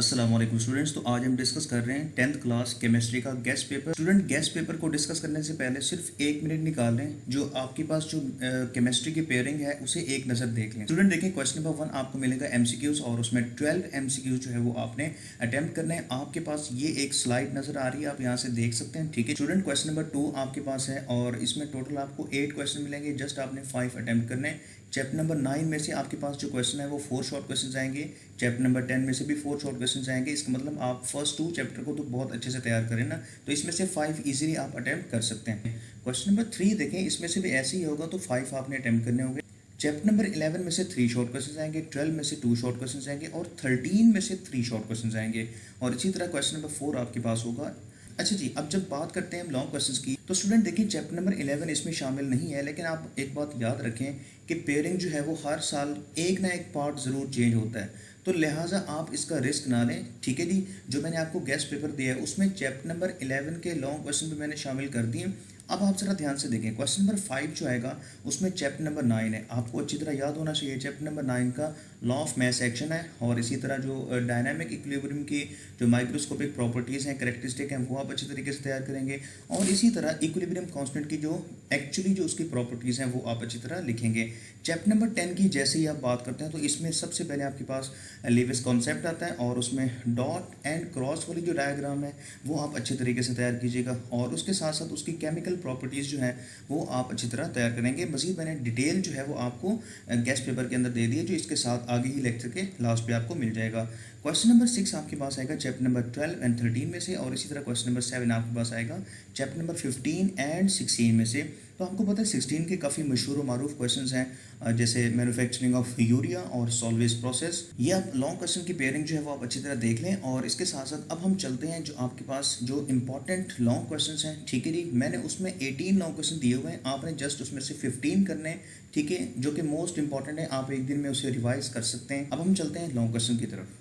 अस्सलाम वालेकुम स्टूडेंट्स। तो आज हम डिस्कस कर रहे हैं 10th क्लास केमिस्ट्री का guest paper. Student, guest paper को डिस्कस करने से पहले सिर्फ 1 मिनट निकाल लें, जो आपके पास जो केमिस्ट्री की पेयरिंग है उसे एक नज़र देख लें। स्टूडेंट देखिए, क्वेश्चन नंबर 1 आपको मिलेगा एमसीक्यूज और उसमें 12 एमसीक्यूज जो है वो आपने अटेम्प्ट करने हैं। आपके पास ये एक स्लाइड नज़र आ रही है, आप यहाँ से देख सकते हैं। ठीक है स्टूडेंट, क्वेश्चन नंबर 2 आपके पास है और इसमें टोटल आपको 8 क्वेश्चन मिलेंगे। जस्ट आपने 5 अटेम्प्ट करने हैं। चैप्टर नंबर 9 में से आपके पास जो क्वेश्चन है वो 4 शॉर्ट क्वेश्चन आएंगे। चैप्टर नंबर 10 में से भी 4 शॉर्ट क्वेश्चन आएंगे। इसका मतलब आप फर्स्ट 2 चैप्टर को तो बहुत अच्छे से तैयार करें ना, तो इसमें से 5 इजीली आप अटेम्प्ट कर सकते हैं। क्वेश्चन नंबर 3 देखें, इसमें से भी ऐसे ही होगा, तो 5 आपने अटेम्प्ट करने होंगे। चैप्टर नंबर 11 में से 3 शॉर्ट क्वेश्चन आएंगे, 12 में से 2 शॉर्ट क्वेश्चन आएंगे और 13 में से 3 शॉर्ट क्वेश्चन आएंगे। और इसी तरह क्वेश्चन नंबर 4 आपके पास होगा। अच्छा जी, अब जब बात करते हैं हम लॉन्ग क्वेश्चंस की, तो स्टूडेंट देखिए चैप्टर नंबर 11 इसमें शामिल नहीं है, लेकिन आप एक बात याद रखें कि पेयरिंग जो है वो हर साल एक ना एक पार्ट ज़रूर चेंज होता है, तो लिहाजा आप इसका रिस्क ना लें। ठीक है जी, जो मैंने आपको गेस्ट पेपर दिया है उसमें चैप्टर नंबर 11 के लॉन्ग क्वेश्चन भी मैंने शामिल कर दिए। अब आप ज़रा ध्यान से देखें, क्वेश्चन नंबर 5 जो आएगा उसमें चैप्टर नंबर 9 है, आपको अच्छी तरह याद होना चाहिए। चैप्टर नंबर 9 का लॉ ऑफ मास एक्शन है और इसी तरह जो डायनामिक इक्विलिब्रियम की जो माइक्रोस्कोपिक प्रॉपर्टीज़ हैं, कैरेक्टरिस्टिक हैं, वो आप अच्छी तरीके से तैयार करेंगे। और इसी तरह इक्विलिब्रियम कांस्टेंट की जो एक्चुअली जो उसकी प्रॉपर्टीज़ हैं वो आप अच्छी तरह लिखेंगे। चैप्टर नंबर 10 की जैसे ही आप बात करते हैं तो इसमें सबसे पहले आपके पास लेविस कॉन्सेप्ट आता है और उसमें डॉट एंड क्रॉस वाली जो डायग्राम है वो आप अच्छे तरीके से तैयार कीजिएगा और उसके साथ साथ उसकी केमिकल प्रॉपर्टीज़ जो है वो आप अच्छी तरह तैयार करेंगे। मज़ीद मैंने डिटेल जो है वो आपको गेस्ट पेपर के अंदर दे दी है, जो इसके साथ आगे ही लेक्चर के लास्ट पे आपको मिल जाएगा। क्वेश्चन नंबर 6 आपके पास आएगा चैप्टर नंबर 12 एंड 13 में से, और इसी तरह क्वेश्चन नंबर 7 आपके पास आएगा चैप्टर नंबर 15 एंड 16 में से। तो आपको पता है 16 के काफ़ी मशहूर और मारूफ क्वेश्चंस हैं, जैसे मैन्युफैक्चरिंग ऑफ यूरिया और सॉल्वेज प्रोसेस। ये आप लॉन्ग क्वेश्चन की पेयरिंग जो है वो आप अच्छी तरह देख लें। और इसके साथ साथ अब हम चलते हैं जो आपके पास जो इंपॉर्टेंट लॉन्ग क्वेश्चन हैं। ठीक है जी, मैंने उसमें 18 लॉन्ग क्वेश्चन दिए हुए हैं, आपने जस्ट उसमें से 15 करने हैं। ठीक है, जो कि मोस्ट इंपॉर्टेंट है, आप एक दिन में उसे रिवाइज कर सकते हैं। अब हम चलते हैं लॉन्ग क्वेश्चन की तरफ।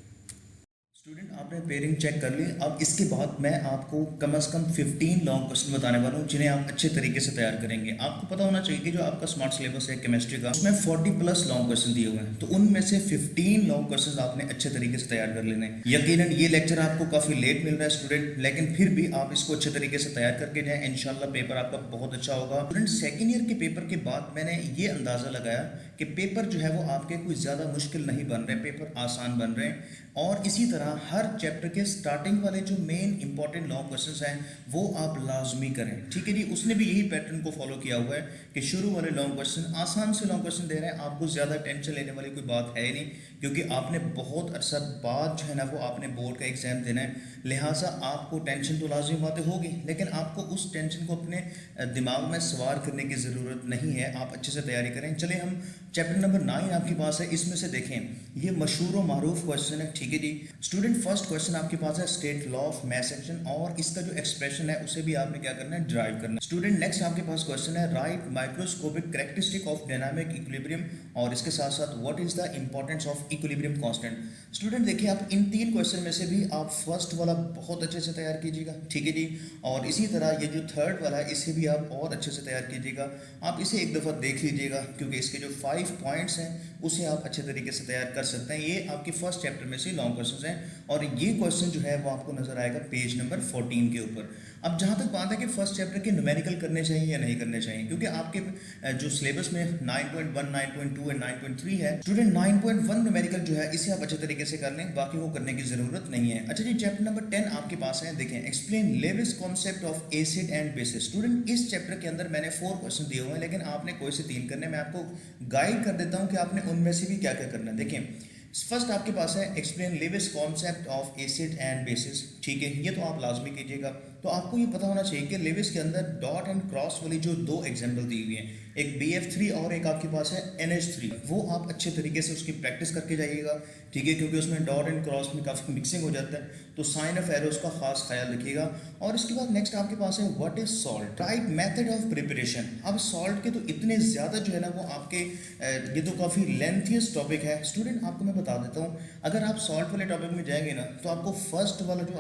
स्टूडेंट, आपने पेयरिंग चेक कर ली। अब इसके बाद मैं आपको कम से कम 15 लॉन्ग क्वेश्चन बताने वाला हूँ, जिन्हें आप अच्छे तरीके से तैयार करेंगे। आपको पता होना चाहिए कि जो आपका स्मार्ट सिलेबस है केमिस्ट्री का, उसमें 40 प्लस लॉन्ग क्वेश्चन दिए हुए हैं, तो उनमें से 15 लॉन्ग क्वेश्चन आपने अच्छे तरीके से तैयार कर लेने हैं। यकीनन ये लेक्चर आपको काफ़ी लेट मिल रहा है स्टूडेंट, लेकिन फिर भी आप इसको अच्छे तरीके से तैयार करके जाएं, इंशाल्लाह पेपर आपका बहुत अच्छा होगा। स्टूडेंट, सेकेंड ईयर के पेपर के बाद मैंने ये अंदाज़ा लगाया कि पेपर जो है वो आपके कोई ज़्यादा मुश्किल नहीं बन रहे, पेपर आसान बन रहे हैं। और इसी तरह हर चैप्टर के स्टार्टिंग वाले जो मेन इंपॉर्टेंट लॉन्ग क्वेश्चंस हैं वो आप लाजमी करें। ठीक है जी, उसने भी यही पैटर्न को फॉलो किया हुआ है कि शुरू वाले लॉन्ग क्वेश्चन आसान से लॉन्ग क्वेश्चन दे रहे हैं, आपको ज़्यादा टेंशन लेने वाली कोई बात है ही नहीं, क्योंकि आपने बहुत अरसा बाद जो है ना वो आपने बोर्ड का एग्ज़ाम देना है। लिहाजा आपको टेंशन तो लाजमी बातें होगी, लेकिन आपको उस टेंशन को अपने दिमाग में सवार करने की ज़रूरत नहीं है। आप अच्छे से तैयारी करें। चले हम चैप्टर नंबर 9 आपके पास है, इसमें से देखें ये मशहूर और मारूफ क्वेश्चन है। ठीक है जी स्टूडेंट, फर्स्ट क्वेश्चन आपके पास है state law of mass action, और इसका जो एक्सप्रेशन है उसे भी आपने क्या करना है, ड्राइव करना है। स्टूडेंट, नेक्स्ट आपके पास क्वेश्चन है right microscopic characteristic of dynamic equilibrium, और इसके साथ साथ what is the importance of equilibrium constant. Student देखिए, आप इन 3 क्वेश्चन में से भी आप फर्स्ट वाला बहुत अच्छे से तैयार कीजिएगा। ठीक है जी, और इसी तरह ये जो थर्ड वाला है इसे भी आप और अच्छे से तैयार कीजिएगा। आप इसे एक दफ़ा देख लीजिएगा, क्योंकि इसके जो 5 पॉइंट्स हैं उसे आप अच्छे तरीके से तैयार कर सकते हैं। ये आपके फर्स्ट चैप्टर में से लॉन्ग क्वेश्चन हैं, और ये क्वेश्चन जो है वो आपको नजर आएगा पेज नंबर 14 के ऊपर। अब जहाँ तक बात है कि फर्स्ट चैप्टर के न्यूमेरिकल करने चाहिए या नहीं करने चाहिए, क्योंकि आपके जो सिलेबस में 9.1, 9.2 एंड 9.3 है, स्टूडेंट 9.1 न्यूमेरिकल जो है इसे आप अच्छे तरीके से कर लें, बाकी वो करने की जरूरत नहीं है। अच्छा जी, चैप्टर नंबर 10 आपके पास है, देखें explain Lewis concept of acid and basis. Student, इस चैप्टर के अंदर मैंने 4 क्वेश्चन दिए हुए हैं, लेकिन आपने कोई से 3 करने। मैं आपको गाइड कर देता हूँ कि आपने उनमें से भी क्या क्या करना है। देखें, फर्स्ट आपके पास है explain Lewis concept of acid and basis. ठीक है, ये तो आप लाजमी कीजिएगा। तो आपको ये पता होना चाहिए कि लेविस के अंदर डॉट एंड क्रॉस वाली जो 2 एग्जाम्पल दी हुई हैं, एक BF3 और एक आपके पास है NH3, वो आप अच्छे तरीके से उसकी प्रैक्टिस करके जाइएगा। ठीक है, क्योंकि उसमें डॉट एंड क्रॉस में काफ़ी मिक्सिंग हो जाता है, तो साइन ऑफ एरोस का खास ख्याल रखिएगा। और इसके बाद नेक्स्ट आपके पास है what is salt, right method of preparation. अब सॉल्ट के तो इतने ज़्यादा जो है ना वो आपके ये तो काफ़ी लेंथियस टॉपिक है। स्टूडेंट, आपको मैं बता देता हूँ, अगर आप सॉल्ट वाले टॉपिक में जाएंगे ना तो आपको फर्स्ट वाला जो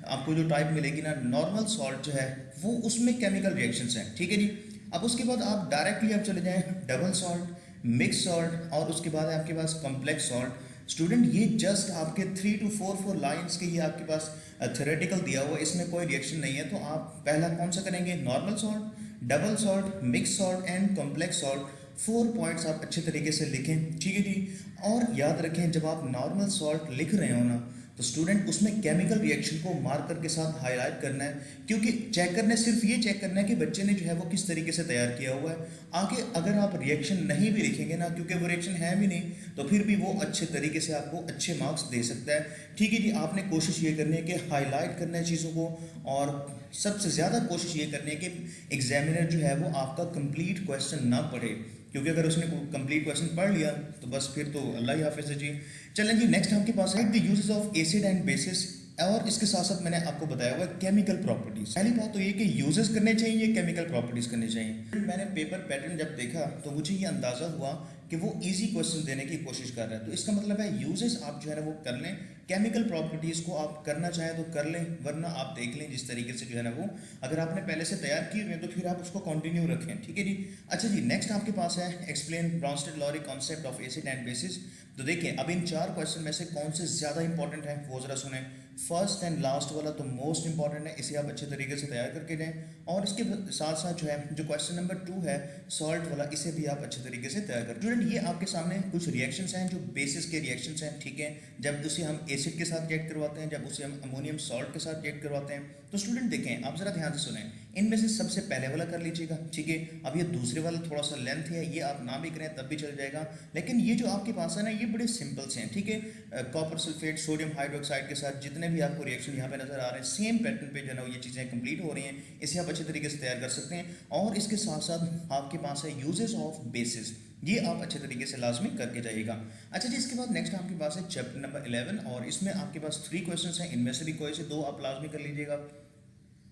आपको जो टाइप मिलेगी ना, नॉर्मल सॉल्ट जो है वो उसमें केमिकल रिएक्शंस हैं। ठीक है जी, अब उसके बाद आप डायरेक्टली आप चले जाएं डबल सॉल्ट, मिक्स सॉल्ट, और उसके बाद आपके पास कॉम्प्लेक्स सॉल्ट। स्टूडेंट ये जस्ट आपके 3 to 4 लाइंस के ये आपके पास थ्योरेटिकल दिया हुआ है, इसमें कोई रिएक्शन नहीं है। तो आप पहला कौन सा करेंगे, normal salt, double salt, mix salt and complex salt. 4 points आप अच्छे तरीके से लिखें, ठीक है जी। और याद रखें जब आप नॉर्मल सॉल्ट लिख रहे हो ना, तो स्टूडेंट उसमें केमिकल रिएक्शन को मार्कर के साथ हाईलाइट करना है, क्योंकि चेक करना है, सिर्फ ये चेक करना है कि बच्चे ने जो है वो किस तरीके से तैयार किया हुआ है। आगे अगर आप रिएक्शन नहीं भी लिखेंगे ना, क्योंकि वो रिएक्शन है भी नहीं, तो फिर भी वो अच्छे तरीके से आपको अच्छे मार्क्स दे सकता है, ठीक है जी। आपने कोशिश ये करनी है कि हाईलाइट करना है चीज़ों को, और सबसे ज़्यादा कोशिश ये करनी है कि एग्जामिनर जो है वो आपका कंप्लीट क्वेश्चन ना पढ़े, क्योंकि अगर उसने कंप्लीट क्वेश्चन पढ़ लिया तो बस फिर तो अल्लाह ही हाफिज़ है जी। चलें जी, नेक्स्ट आपके पास है the uses of acid and basis, और इसके साथ साथ मैंने आपको बताया हुआ है केमिकल प्रॉपर्टीज। पहली बात तो ये कि यूजेस करने चाहिए, केमिकल प्रॉपर्टीज करनी चाहिए। मैंने पेपर पैटर्न जब देखा तो मुझे ये अंदाज़ा हुआ कि वो इजी क्वेश्चन देने की कोशिश कर रहा है, तो इसका मतलब है यूजेस आप जो है ना वो कर लें, केमिकल प्रॉपर्टीज़ को आप करना चाहें तो कर लें, वरना आप देख लें जिस तरीके से जो है ना वो, अगर आपने पहले से तैयार किए हुए हैं तो फिर आप उसको कंटिन्यू रखें, ठीक है जी। अच्छा जी, नेक्स्ट आपके पास है explain Bronsted Lowry concept of acid and bases. तो देखिए अब इन 4 क्वेश्चन में से कौन से ज़्यादा इंपॉर्टेंट है वो ज़रा सुने। फर्स्ट एंड लास्ट वाला तो मोस्ट इंपॉर्टेंट है, इसे आप अच्छे तरीके से तैयार करके दें, और इसके साथ साथ जो है जो क्वेश्चन नंबर 2 है सॉल्ट वाला, इसे भी आप अच्छे तरीके से तैयार करें। स्टूडेंट ये आपके सामने कुछ रिएक्शंस हैं जो बेसिस के रिएक्शंस हैं, ठीक है। जब उसे हम एसिड के साथ रिएक्ट करवाते हैं, जब उसे हम अमोनियम सॉल्ट के साथ रिएक्ट करवाते हैं, तो स्टूडेंट देखें आप ज़रा ध्यान से सुने, इनमें से सबसे पहले वाला कर लीजिएगा, ठीक है। अब ये दूसरे वाला थोड़ा सा लेंथ है, ये आप ना भी करें तब भी चल जाएगा, लेकिन ये जो आपके पास है ना ये बड़े सिंपल से हैं, ठीक है। कॉपर सल्फेट सोडियम हाइड्रोक्साइड के साथ जितने भी आपको रिएक्शन यहाँ पे नजर आ रहे हैं, सेम पैटर्न पे जो है ना ये चीज़ें कंप्लीट हो रही हैं, इसे आप अच्छे तरीके से तैयार कर सकते हैं। और इसके साथ साथ आपके पास है यूजेस ऑफ बेसिस, ये आप अच्छे तरीके से लाजमी करके जाइएगा। अच्छा जी, इसके बाद नेक्स्ट आपके पास है चैप्टर नंबर 11, और इसमें आपके पास 3 क्वेश्चंस हैं, इनमें से भी कोई से 2 आप लाजमी कर लीजिएगा।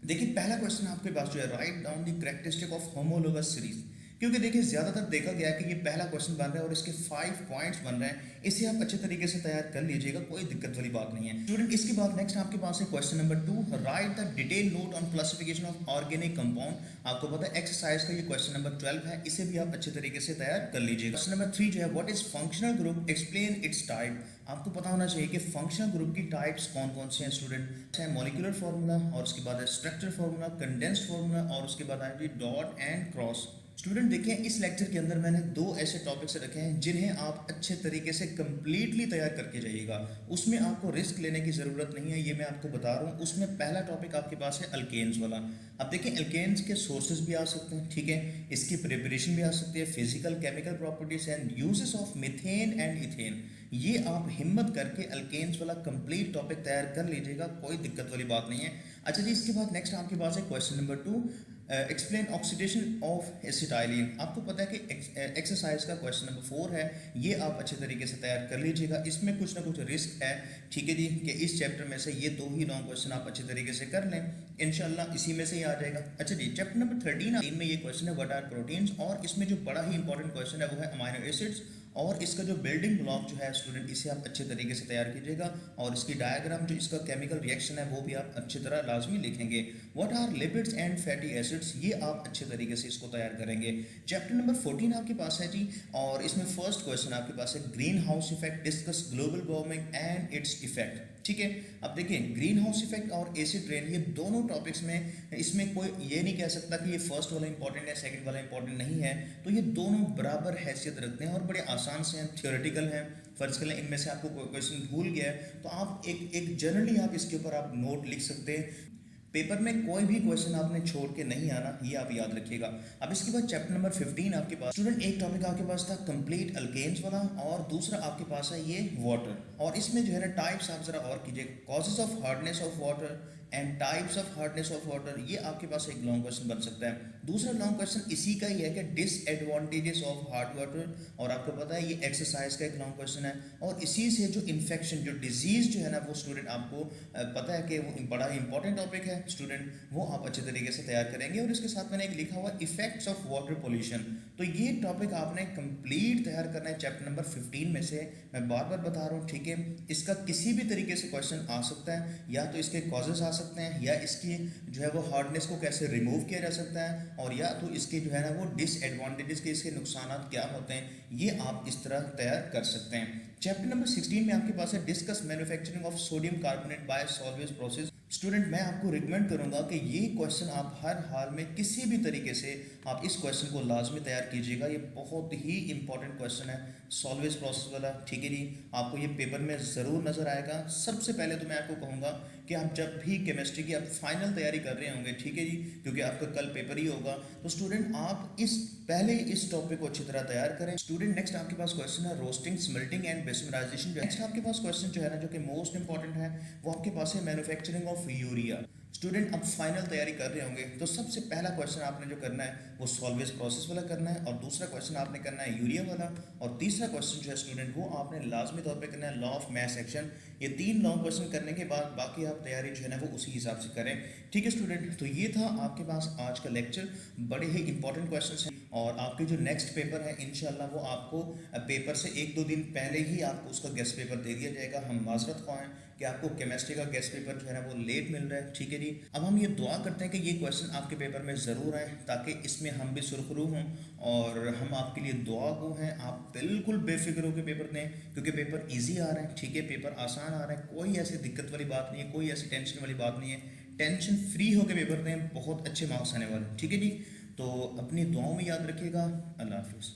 देखिए पहला क्वेश्चन आपके पास जो है, write down the characteristic of homologous series, क्योंकि देखिए ज़्यादातर देखा गया है कि ये पहला क्वेश्चन बन रहा है और इसके 5 पॉइंट्स बन रहे हैं, इसे आप अच्छे तरीके से तैयार कर लीजिएगा, कोई दिक्कत वाली बात नहीं है स्टूडेंट। इसके बाद नेक्स्ट आपके पास है question number 2, right the detail note on classification of organic compound. आपको पता है एक्सरसाइज का ये क्वेश्चन नंबर 12 है, इसे भी आप अच्छे तरीके से तैयार कर लीजिएगा। क्वेश्चन नंबर 3 जो है, what is functional group, explain it's type. आपको पता होना चाहिए कि फंक्शनल ग्रुप की टाइप्स कौन कौन से हैं स्टूडेंट, है मॉलिक्यूलर फार्मूला, और उसके बाद है स्ट्रक्चर फार्मूला, कंडेंस्ड फार्मूला, और उसके बाद आएगी डॉट एंड क्रॉस। स्टूडेंट देखिए इस लेक्चर के अंदर मैंने 2 ऐसे टॉपिक्स रखे हैं जिन्हें आप अच्छे तरीके से कंप्लीटली तैयार करके जाइएगा, उसमें आपको रिस्क लेने की ज़रूरत नहीं है, ये मैं आपको बता रहा हूँ। उसमें पहला टॉपिक आपके पास है अल्केन्स वाला। अब देखिए अल्केन्स के सोर्सेज भी आ सकते हैं, ठीक है, इसकी प्रिपरेशन भी आ सकती है, physical chemical properties and uses of methane and ethane. ये आप हिम्मत करके अल्केन्स वाला कंप्लीट टॉपिक तैयार कर लीजिएगा, कोई दिक्कत वाली बात नहीं है। अच्छा जी, इसके बाद नेक्स्ट आपके पास है question number 2, explain oxidation of acetylene. आपको पता है कि एक्सरसाइज का क्वेश्चन नंबर 4 है, ये आप अच्छे तरीके से तैयार कर लीजिएगा, इसमें कुछ ना कुछ रिस्क है, ठीक है जी, कि इस चैप्टर में से ये 2 ही लॉन्ग क्वेश्चन आप अच्छे तरीके से कर लें, इंशाल्लाह इसी में से ही आ जाएगा। अच्छा जी, चैप्टर नंबर 13 में ये क्वेश्चन है व्हाट आर प्रोटीन्स, और इसमें जो बड़ा ही इंपॉर्टेंट क्वेश्चन है वो है अमाइनो एसिड्स, और इसका जो बिल्डिंग ब्लॉक जो है स्टूडेंट, इसे आप अच्छे तरीके से तैयार कीजिएगा, और इसकी डायग्राम जो इसका केमिकल रिएक्शन है वो भी आप अच्छी तरह लाजमी लिखेंगे। What are lipids and fatty acids, ये आप अच्छे तरीके से इसको तैयार करेंगे। चैप्टर नंबर 14 आपके पास है जी, और इसमें फर्स्ट क्वेश्चन आपके पास है green house effect, discuss global warming and its effect, ठीक है। अब देखिए ग्रीन हाउस इफेक्ट और एसिड रेन, ये दोनों टॉपिक्स में, इसमें कोई ये नहीं कह सकता कि ये फर्स्ट वाला इंपॉर्टेंट है सेकंड वाला इंपॉर्टेंट नहीं है, तो ये दोनों बराबर हैसियत रखते हैं और बड़े आसान से हैं, थियोरेटिकल हैं। फर्ज कर लें इनमें से आपको कोई क्वेश्चन भूल गया है तो आप एक जनरली आप इसके ऊपर आप नोट लिख सकते हैं, पेपर में कोई भी क्वेश्चन आपने छोड़ के नहीं आना, ये आप याद रखिएगा। अब इसके बाद चैप्टर नंबर 15 आपके पास स्टूडेंट, एक टॉपिक आपके पास था कंप्लीट अल्केन्स वाला, और दूसरा आपके पास है ये वाटर, और इसमें जो है ना टाइप्स आप जरा और कीजिए, causes of hardness of water and types of hardness of water, ये आपके पास एक लॉन्ग क्वेश्चन बन सकता है। दूसरा लॉन्ग क्वेश्चन इसी का ही है कि डिसएडवांटेजेस ऑफ हार्ड वाटर, और आपको पता है ये एक्सरसाइज का एक लॉन्ग क्वेश्चन है, और इसी से जो इन्फेक्शन जो डिजीज जो है ना वो स्टूडेंट आपको पता है कि वो बड़ा इंपॉर्टेंट टॉपिक है स्टूडेंट, वो आप अच्छे तरीके से तैयार करेंगे। और इसके साथ मैंने एक लिखा हुआ इफेक्ट्स ऑफ वाटर पोल्यूशन, तो ये टॉपिक आपने कंप्लीट तैयार करना है चैप्टर नंबर 15 में से, मैं बार बार बता रहा हूँ, ठीक है। इसका किसी भी तरीके से क्वेश्चन आ सकता है, या तो इसके कॉजेज आ सकते हैं, या इसकी जो है वो हार्डनेस को कैसे रिमूव किया जा सकता है, और या तो इसके जो है ना वो डिसएडवांटेजेस के, इसके नुकसान क्या होते हैं, ये आप इस तरह तैयार कर सकते हैं। चैप्टर नंबर 16 में आपके पास है discuss manufacturing of sodium carbonate by Solvay's process. Student मैं आपको रिकमेंड करूंगा कि ये क्वेश्चन आप हर हाल में किसी भी तरीके से आप इस क्वेश्चन को लाजमी तैयार कीजिएगा। ये बहुत ही इंपॉर्टेंट क्वेश्चन है सॉल्वेज प्रोसेस वाला, ठीक है जी। आपको ये पेपर में ज़रूर नज़र आएगा। सबसे पहले तो मैं आपको कहूँगा कि आप जब भी केमिस्ट्री की आप फाइनल तैयारी कर रहे होंगे, ठीक है जी, क्योंकि आपका कल पेपर ही होगा, तो स्टूडेंट आप इस टॉपिक को अच्छी तरह तैयार करें। स्टूडेंट नेक्स्ट आपके पास क्वेश्चन है रोस्टिंग, स्मेल्टिंग एंड बेस्मराइजेशन। नेक्स्ट आपके पास क्वेश्चन जो है ना, जो कि मोस्ट इंपॉर्टेंट है, वो आपके पास है मैन्युफैक्चरिंग ऑफ यूरिया। स्टूडेंट अब फाइनल तैयारी कर रहे होंगे तो सबसे पहला क्वेश्चन आपने जो करना है वो सॉल्वेज प्रोसेस वाला करना है, और दूसरा क्वेश्चन आपने करना है यूरिया वाला, और तीसरा क्वेश्चन जो है स्टूडेंट वो आपने लाजमी तौर पे करना है लॉ ऑफ मास एक्शन। ये 3 लॉन्ग क्वेश्चन करने के बाद बाकी आप तैयारी जो है ना वो उसी हिसाब से करें, ठीक है स्टूडेंट। तो ये था आपके पास आज का लेक्चर, बड़े ही इंपॉर्टेंट क्वेश्चन हैं, और आपके जो नेक्स्ट पेपर है इंशाल्लाह वो आपको पेपर से 1-2 दिन पहले ही आपको उसका गेस्ट पेपर दे दिया जाएगा। हम माजरत ख्वाह हैं कि आपको केमिस्ट्री का गेस्ट पेपर जो है ना वो लेट मिल रहा है, ठीक है जी। अब हम ये दुआ करते हैं कि ये क्वेश्चन आपके पेपर में ज़रूर आए, ताकि इसमें हम भी सुरखरू हों और हम आपके लिए दुआ को हैं। आप बिल्कुल बेफिक्र होकर पेपर दें, क्योंकि पेपर ईजी आ रहा है, ठीक है, पेपर आसान आ रहा है, कोई ऐसी दिक्कत वाली बात नहीं है, कोई ऐसी टेंशन वाली बात नहीं है। टेंशन फ्री होकर पेपर दें, बहुत अच्छे मार्क्स आने वाले हैं, ठीक है जी। तो अपनी दुआओं में याद रखिएगा। अल्लाह हाफिज़।